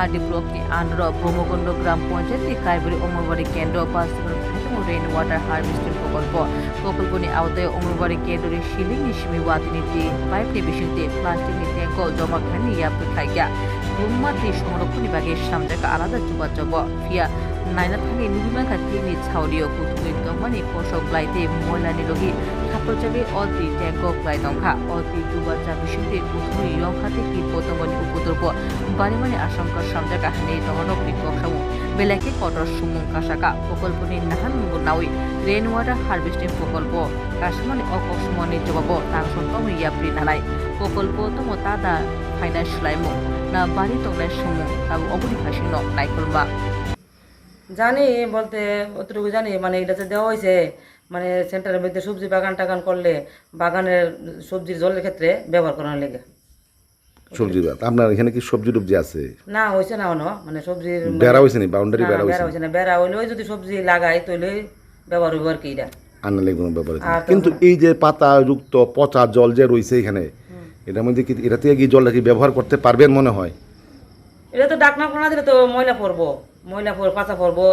RD ব্লকে under Brahmakund গ্রাম পঞ্চায়েত কাইবারি অঙ্গনবাড়ি কেন্দ্র বাস্তবায়ন রেইন ওয়াটার হারভেস্টিং প্রকল্পनि আওতায় অঙ্গনবাড়ি কেন্দ্রের সিলিং নিশিমি ওয়াতিনিতে পাইপनि बिसिंते प्लास्टिकनि टेंको जमा खालामनायनि याबो थाइगा बुहुमा दै संरक्षणनि बागै सामजाखा आलादा जुगाजग फिया नायना थाङै नुबिमा खाथिनि सावरियाव कुथुमै दंमानि कसक लाइते मयलानि लगी थापलजागे अति टेंको क्लाइ दंखा अति जुबाजा बिसिंते कुथुमै यंखाते कि पतंगनि उपद्रव बारिमानि आशंका सामजाखा हानि दंगनकनि कक्षामु बेलाके cutter सुमुं कासाका प्रकल्पनि Nahan मुगुनावै rain water harvesting प्रकल्प कासमानि अकस्मानि जवाब तांसनतम याप्रि नालाय प्रकल्प तम तादा फाइनान्सियलाइमु ना बारि तंनाय सुमुं ताबो अबुनि फासिन नायखलमा জানি বলতে অতটুকু জানি মানে এটা যে দেওয়া হয়েছে মানে সেন্টারের মধ্যে সবজি বাগান টাগান করলে বাগানের সবজির জলের ক্ষেত্রে ব্যবহার করার লেগে সবজি আপনার এখানে কি সবজি টবজি আছে না হয়েছে না অন্য মানে সবজির বেড়া হয়েছে নি বাউন্ডারি বেড়া বেড়া হয়েছে না বেড়া হইলে যদি সবজি লাগাই তাহলে ব্যবহার হইব আর কি এটা আনলে কোনো ব্যাপার কিন্তু এই যে পাতা যুক্ত পচা জল যে রয়েছে এখানে এটার মধ্যে কি এটা থেকে কি জলটা কি ব্যবহার করতে পারবেন মনে হয়? এটা তো ডাকনা কোনা দিলে তো ময়লা পড়বো ময়লা পড় পাতা পড়বো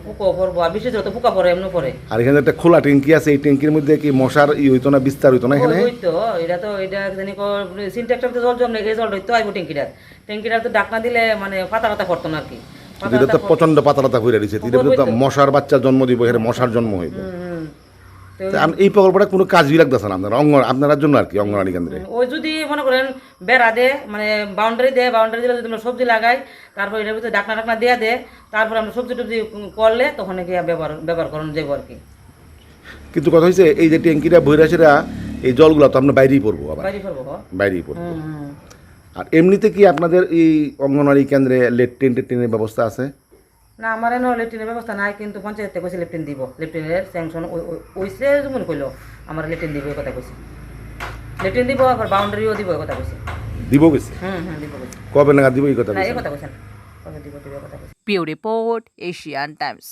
পোকা পড়বো আর বিশেষ তো পোকা পড়ে এমনি পড়ে আর এখানে একটা খোলা ট্যাঙ্কি আছে এই ট্যাঙ্কির মধ্যে কি মশার হইতো না বিস্তার হইতো না এখানে হইতো এটা জানি সিনটেক্সটার মধ্যে জল জমলে এই জল হইতো আইবো ট্যাঙ্কিটা তো ডাকনা দিলে মানে পাতা পাতা পড়তো না আর কি এটা তো প্রচন্ড পাতালতা হয়ে রয়েছে এটা তো মশার বাচ্চা জন্ম দিব এখানে মশার জন্ম হইব এই প্রকল্পটা কোনো কাজই লাগতেছে না আপনার জন্য আর কি অঙ্গনওয়াড়ি কেন্দ্রে ওই যদি মনে করেন বেড়া দে মানে বাউন্ডারি দিলে যদি আমরা সবজি লাগাই তারপর এটার ভিতরে ডাকনা দেয়া দে তারপর আমরা সবজি টবজি করলে তখন গিয়ে ব্যবহার করানো যাবো আর কি কিন্তু কথা হয়েছে এই যে ট্যাঙ্কিটা বহিরাছেরা এই জলগুলো তো আমরা বাইরেই পড়বো আবার বাইরেই পড়বো আর এমনিতে কি আপনাদের এই অঙ্গনওয়াড়ি কেন্দ্রে লেট্রিনের ব্যবস্থা আছে? না আমার এনে লেট্রিনের ব্যবস্থা নাই কিন্তু পঞ্চায়েত থেকে কইছে লেট্রিন দিব লেট্রিনের স্যাংশন ওইসে যেমন কইলো আমার লেট্রিন দিব এই কথা কইছে লেট্রিন দিব আবার বাউন্ডারিও দিব এই কথা কইছে দিব কইছে দিব কইছে কবে নাগাদ দিব এই কথা না এই কথা কইছে কবে দিব এই কথা কইছে পিও রিপোর্ট এশিয়ান টাইমস।